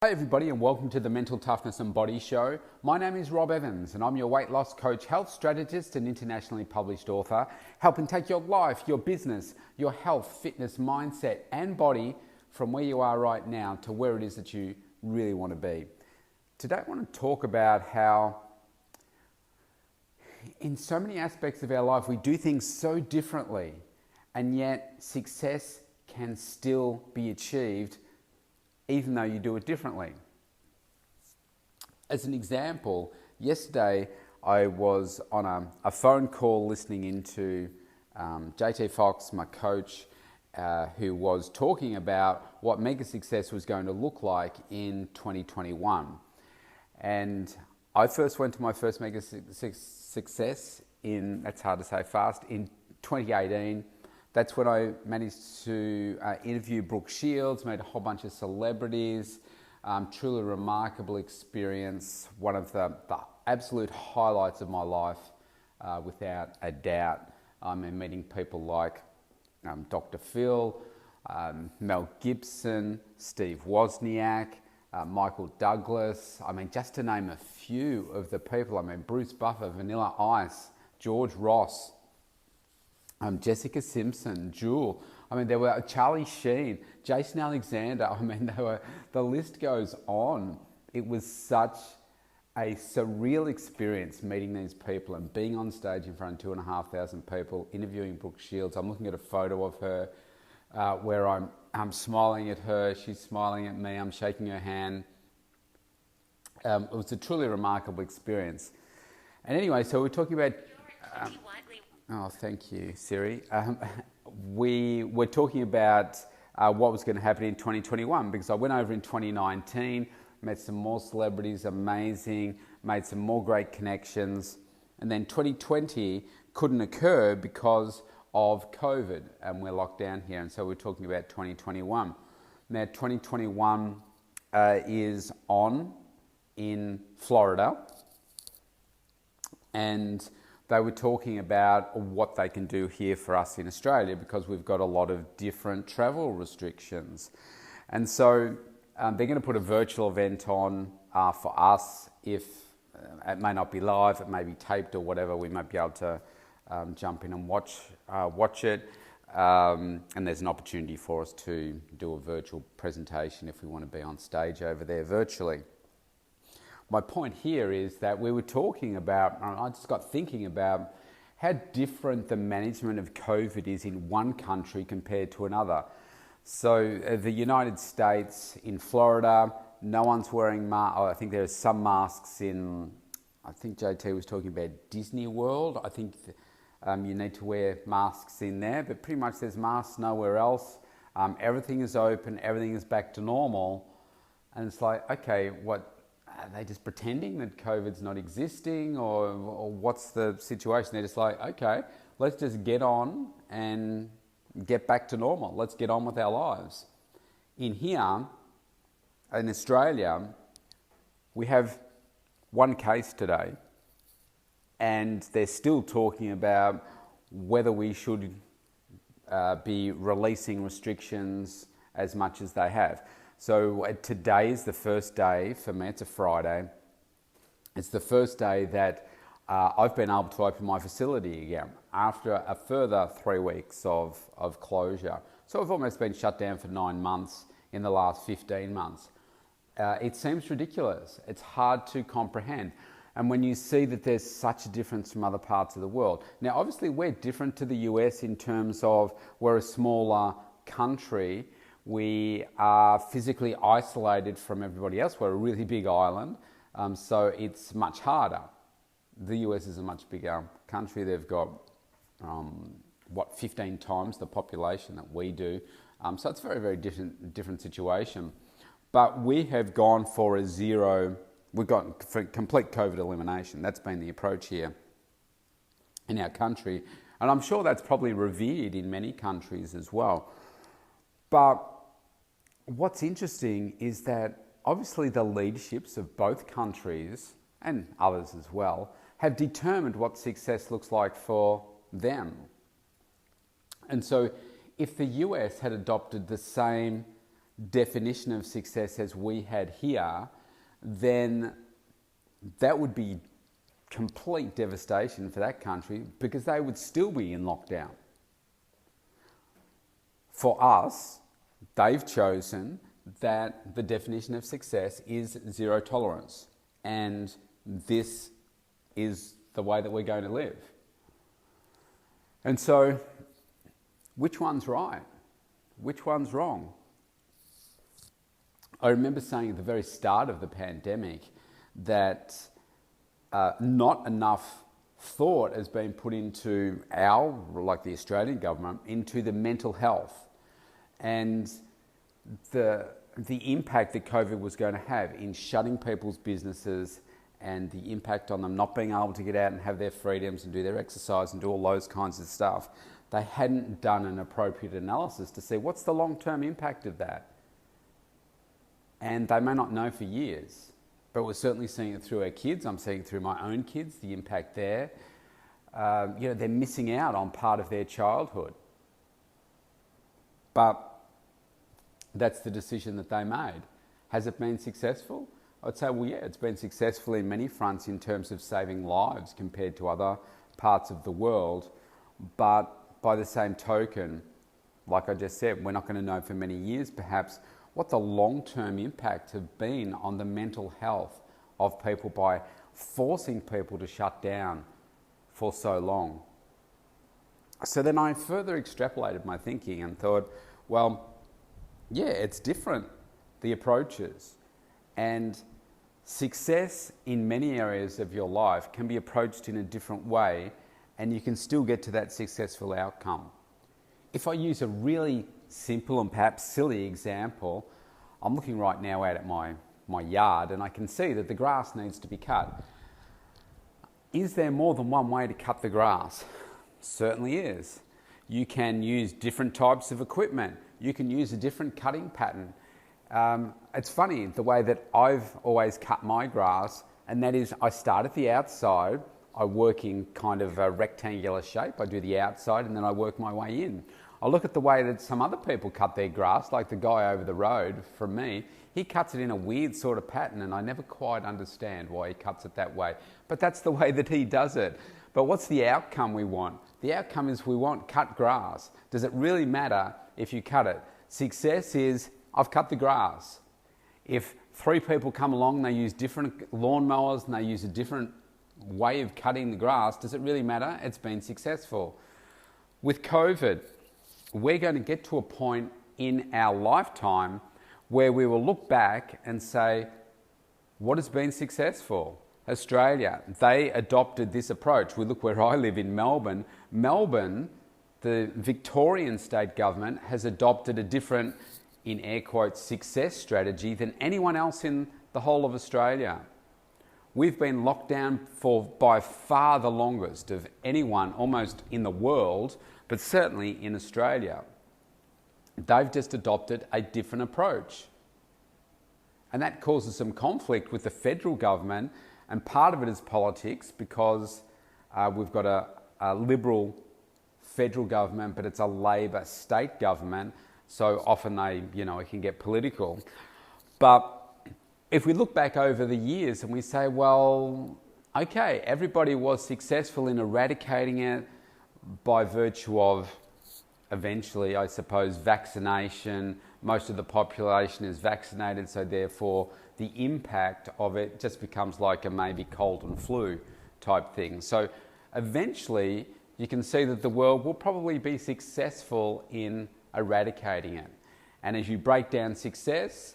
Hi everybody and welcome to the Mental Toughness and Body Show. My name is Rob Evans and I'm your weight loss coach, health strategist and internationally published author, helping take your life, your business, your health, fitness, mindset and body from where you are right now to where it is that you really want to be. Today I want to talk about how in so many aspects of our life we do things so differently and yet success can still be achieved even though you do it differently. As an example, yesterday I was on a phone call listening into JT Fox, my coach, who was talking about what mega success was going to look like in 2021. And I first went to my first mega success in, that's hard to say fast, in 2018. That's when I managed to interview Brooke Shields, met a whole bunch of celebrities, truly remarkable experience, one of the absolute highlights of my life, without a doubt. And meeting people like Dr. Phil, Mel Gibson, Steve Wozniak, Michael Douglas, just to name a few of the people. Bruce Buffer, Vanilla Ice, George Ross, Jessica Simpson, Jewel. There were Charlie Sheen, Jason Alexander. The list goes on. It was such a surreal experience meeting these people and being on stage in front of 2,500 people, interviewing Brooke Shields. I'm looking at a photo of her where I'm smiling at her, she's smiling at me, I'm shaking her hand. It was a truly remarkable experience. And anyway, so we're talking about... Oh, thank you, Siri. We were talking about what was going to happen in 2021 because I went over in 2019, met some more celebrities, amazing, made some more great connections. And then 2020 couldn't occur because of COVID and we're locked down here. And so we're talking about 2021. Now, 2021 is on in Florida. And they were talking about what they can do here for us in Australia because we've got a lot of different travel restrictions. And so they're going to put a virtual event on for us. If it may not be live, it may be taped or whatever, we might be able to jump in and watch it. And there's an opportunity for us to do a virtual presentation if we want to be on stage over there virtually. My point here is that we were talking about, I just got thinking about how different the management of COVID is in one country compared to another. So the United States, in Florida, no one's wearing masks. I think there's some masks in, I think JT was talking about Disney World. I think you need to wear masks in there, but pretty much there's masks nowhere else. Everything is open, everything is back to normal. And it's like, okay, what? Are they just pretending that COVID's not existing or what's the situation? They're just like, okay, let's just get on and get back to normal. Let's get on with our lives. In here, in Australia, we have one case today and they're still talking about whether we should be releasing restrictions as much as they have. So today is the first day for me, it's a Friday. It's the first day that I've been able to open my facility again after a further 3 weeks of closure. So I've almost been shut down for 9 months in the last 15 months. It seems ridiculous. It's hard to comprehend. And when you see that there's such a difference from other parts of the world. Now, obviously we're different to the US in terms of we're a smaller country. We are physically isolated from everybody else. We're a really big island, so it's much harder. The US is a much bigger country. They've got, 15 times the population that we do. So it's a very, very different situation. But we have gone for we've got for complete COVID elimination. That's been the approach here in our country. And I'm sure that's probably revered in many countries as well. But what's interesting is that obviously the leaderships of both countries and others as well have determined what success looks like for them. And so if the US had adopted the same definition of success as we had here, then that would be complete devastation for that country because they would still be in lockdown. For us, they've chosen that the definition of success is zero tolerance, and this is the way that we're going to live. And so, which one's right? Which one's wrong? I remember saying at the very start of the pandemic that not enough thought has been put into like the Australian government, into the mental health and the impact that COVID was going to have in shutting people's businesses and the impact on them not being able to get out and have their freedoms and do their exercise and do all those kinds of stuff. They hadn't done an appropriate analysis to see what's the long-term impact of that. And they may not know for years, but we're certainly seeing it through our kids. I'm seeing it through my own kids, the impact there. They're missing out on part of their childhood. But that's the decision that they made. Has it been successful? I'd say, well, yeah, it's been successful in many fronts in terms of saving lives compared to other parts of the world. But by the same token, like I just said, we're not going to know for many years perhaps what the long-term impacts have been on the mental health of people by forcing people to shut down for so long. So then I further extrapolated my thinking and thought, well, yeah, it's different, the approaches. And success in many areas of your life can be approached in a different way, and you can still get to that successful outcome. If I use a really simple and perhaps silly example, I'm looking right now out at my yard and I can see that the grass needs to be cut. Is there more than one way to cut the grass? Certainly is. You can use different types of equipment. You can use a different cutting pattern. It's funny the way that I've always cut my grass, and that is I start at the outside, I work in kind of a rectangular shape, I do the outside and then I work my way in. I look at the way that some other people cut their grass, like the guy over the road from me, he cuts it in a weird sort of pattern and I never quite understand why he cuts it that way. But that's the way that he does it. But what's the outcome we want? The outcome is we want cut grass. Does it really matter if you cut it? Success is, I've cut the grass. If 3 people come along and they use different lawnmowers and they use a different way of cutting the grass, does it really matter? It's been successful. With COVID, we're going to get to a point in our lifetime where we will look back and say, what has been successful? Australia, they adopted this approach. We look where I live in Melbourne. Melbourne, the Victorian state government has adopted a different, in air quotes, success strategy than anyone else in the whole of Australia. We've been locked down for by far the longest of anyone almost in the world, but certainly in Australia. They've just adopted a different approach. And that causes some conflict with the federal government, and part of it is politics because we've got a Liberal federal government, but it's a Labor state government, so often it can get political. But if we look back over the years and we say, well, okay, everybody was successful in eradicating it by virtue of eventually, I suppose, vaccination. Most of the population is vaccinated, so therefore the impact of it just becomes like a maybe cold and flu type thing. So eventually you can see that the world will probably be successful in eradicating it. And as you break down success,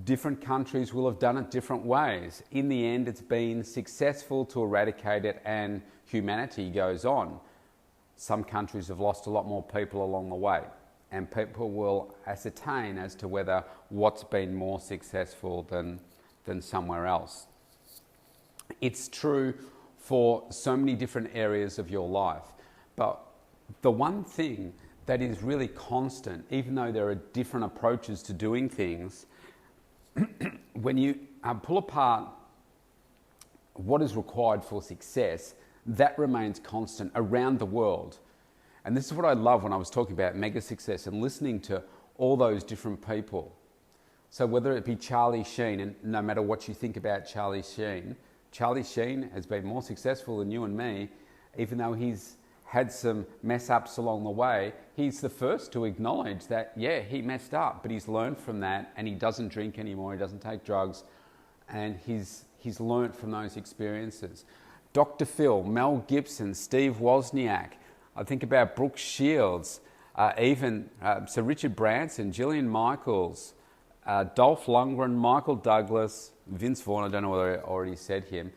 different countries will have done it different ways. In the end, it's been successful to eradicate it and humanity goes on. Some countries have lost a lot more people along the way, and people will ascertain as to whether what's been more successful than somewhere else. It's true for so many different areas of your life, but the one thing that is really constant, even though there are different approaches to doing things, when you pull apart what is required for success, that remains constant around the world. And this is what I love when I was talking about mega success and listening to all those different people. So whether it be Charlie Sheen, and no matter what you think about Charlie Sheen has been more successful than you and me, even though he's had some mess ups along the way. He's the first to acknowledge that, yeah, he messed up, but he's learned from that, and he doesn't drink anymore, he doesn't take drugs, and he's learned from those experiences. Dr. Phil, Mel Gibson, Steve Wozniak. I think about Brooke Shields, even Sir Richard Branson, Gillian Michaels, Dolph Lundgren, Michael Douglas, Vince Vaughn. I don't know whether I already said him.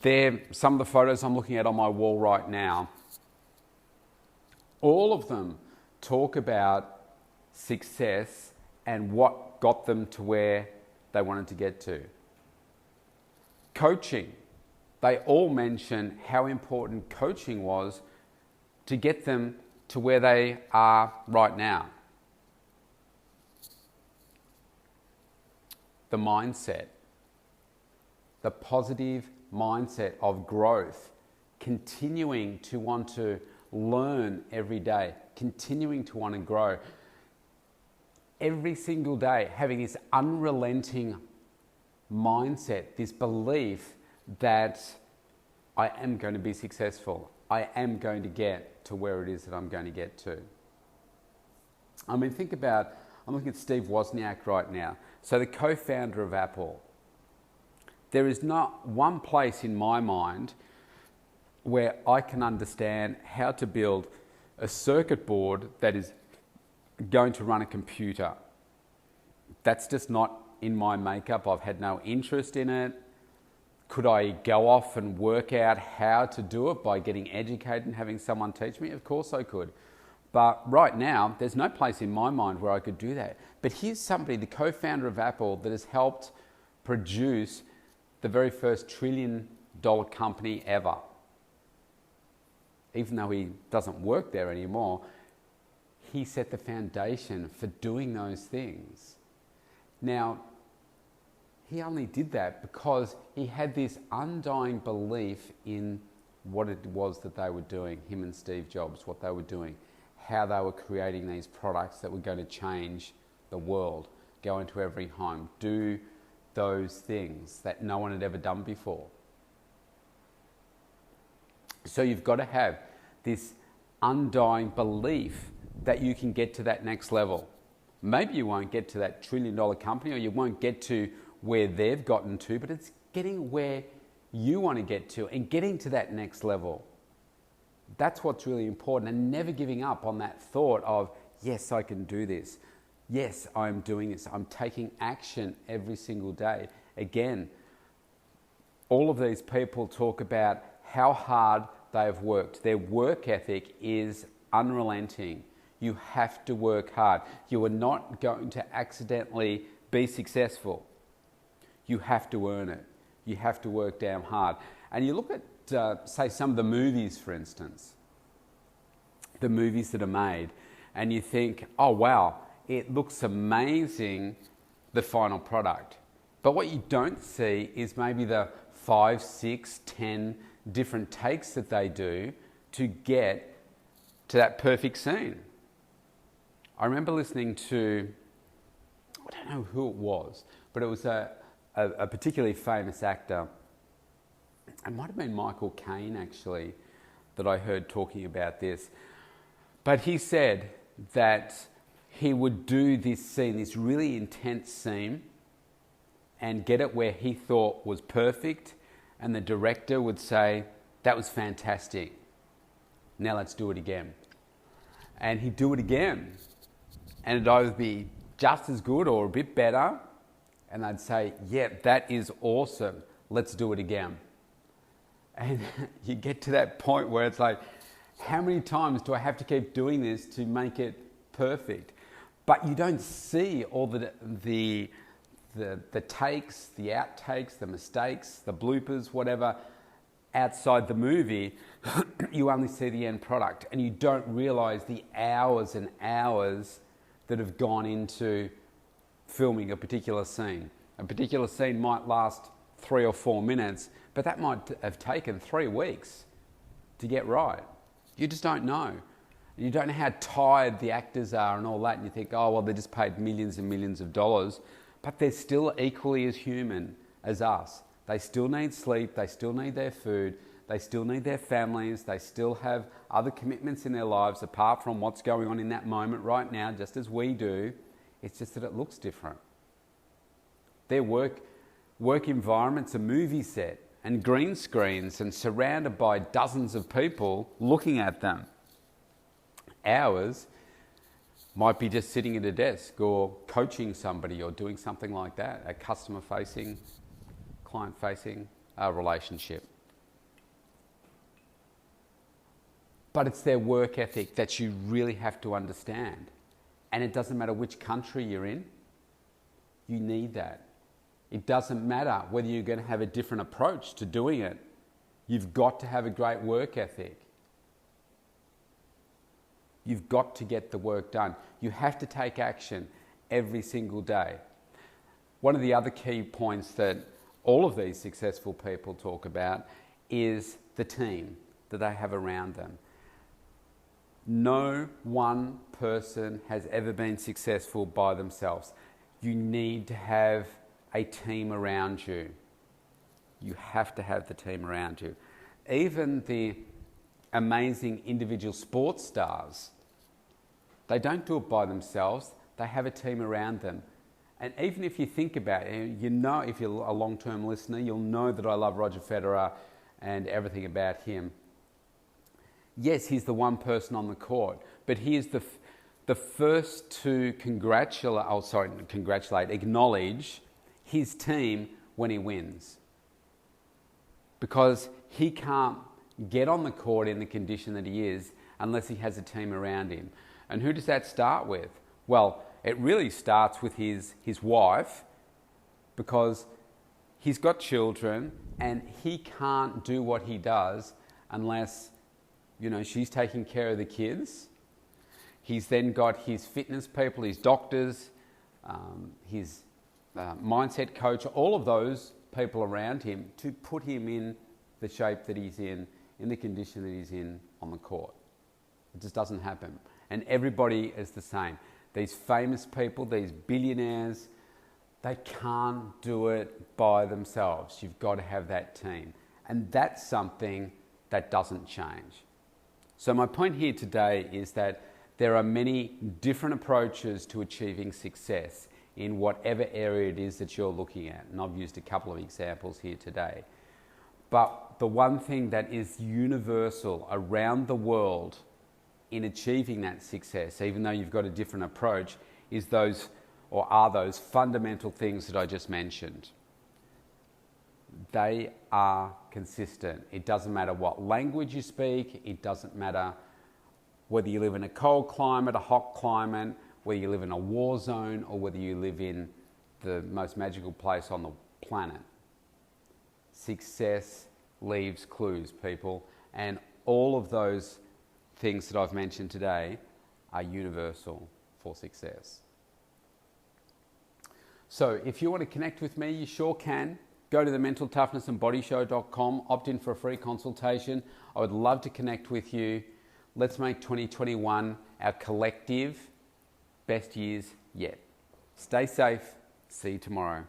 They're some of the photos I'm looking at on my wall right now. All of them talk about success and what got them to where they wanted to get to. Coaching. They all mention how important coaching was to get them to where they are right now. The mindset, the positive mindset of growth, continuing to want to learn every day, continuing to want to grow. Every single day, having this unrelenting mindset, this belief that I am going to be successful. I am going to get to where it is that I'm going to get to. I mean, think about, I'm looking at Steve Wozniak right now. So the co-founder of Apple. There is not one place in my mind where I can understand how to build a circuit board that is going to run a computer. That's just not in my makeup. I've had no interest in it. Could I go off and work out how to do it by getting educated and having someone teach me? Of course I could. But right now, there's no place in my mind where I could do that. But here's somebody, the co-founder of Apple, that has helped produce the very first $1 trillion company ever. Even though he doesn't work there anymore, he set the foundation for doing those things. Now, he only did that because he had this undying belief in what it was that they were doing, him and Steve Jobs, what they were doing, how they were creating these products that were going to change the world, go into every home, do those things that no one had ever done before. So you've got to have this undying belief that you can get to that next level. Maybe you won't get to that $1 trillion company, or you won't get to where they've gotten to, but it's getting where you want to get to and getting to that next level. That's what's really important, and never giving up on that thought of, yes, I can do this. Yes, I'm doing this. I'm taking action every single day. Again, all of these people talk about how hard they have worked. Their work ethic is unrelenting. You have to work hard. You are not going to accidentally be successful. You have to earn it. You have to work damn hard. And you look at, say, some of the movies, for instance, the movies that are made, and you think, oh, wow, it looks amazing, the final product. But what you don't see is maybe the 5, 6, 10 different takes that they do to get to that perfect scene. I remember listening to, I don't know who it was, but it was a particularly famous actor. It might have been Michael Caine, actually, that I heard talking about this. But he said that he would do this scene, this really intense scene, and get it where he thought was perfect, and the director would say, that was fantastic. Now let's do it again. And he'd do it again. And it'd either be just as good or a bit better. And they'd say, yeah, that is awesome. Let's do it again. And you get to that point where it's like, how many times do I have to keep doing this to make it perfect? But you don't see all the takes, the outtakes, the mistakes, the bloopers, whatever, outside the movie. You only see the end product, and you don't realize the hours and hours that have gone into filming a particular scene. A particular scene might last 3 or 4 minutes, but that might have taken 3 weeks to get right. You just don't know. You don't know how tired the actors are and all that, and you think, oh, well, they're just paid millions and millions of dollars, but they're still equally as human as us. They still need sleep, they still need their food, they still need their families, they still have other commitments in their lives apart from what's going on in that moment right now, just as we do. It's just that it looks different. Their work environment's a movie set and green screens and surrounded by dozens of people looking at them. Ours might be just sitting at a desk or coaching somebody or doing something like that, a customer-facing, client-facing relationship. But it's their work ethic that you really have to understand. And it doesn't matter which country you're in, you need that. It doesn't matter whether you're going to have a different approach to doing it. You've got to have a great work ethic. You've got to get the work done. You have to take action every single day. One of the other key points that all of these successful people talk about is the team that they have around them. No one person has ever been successful by themselves. You need to have a team around you. You have to have the team around you. Even the amazing individual sports stars, they don't do it by themselves. They have a team around them. And even if you think about it, you know, if you're a long-term listener, you'll know that I love Roger Federer and everything about him. Yes, he's the one person on the court, but he is the first to acknowledge his team when he wins. Because he can't get on the court in the condition that he is unless he has a team around him. And who does that start with? Well, it really starts with his wife, because he's got children and he can't do what he does unless, you know, she's taking care of the kids. He's then got his fitness people, his doctors, his mindset coach, all of those people around him to put him in the shape that he's in the condition that he's in on the court. It just doesn't happen. And everybody is the same. These famous people, these billionaires, they can't do it by themselves. You've got to have that team. And that's something that doesn't change. So my point here today is that there are many different approaches to achieving success in whatever area it is that you're looking at. And I've used a couple of examples here today. But the one thing that is universal around the world in achieving that success, even though you've got a different approach, is those fundamental things that I just mentioned. They are consistent. It doesn't matter what language you speak. It doesn't matter whether you live in a cold climate, a hot climate, whether you live in a war zone, or whether you live in the most magical place on the planet. Success leaves clues, people, and all of those things that I've mentioned today are universal for success. So if you want to connect with me, you sure can. Go to the mentaltoughnessandbodyshow.com, opt in for a free consultation. I would love to connect with you. Let's make 2021 our collective best years yet. Stay safe. See you tomorrow.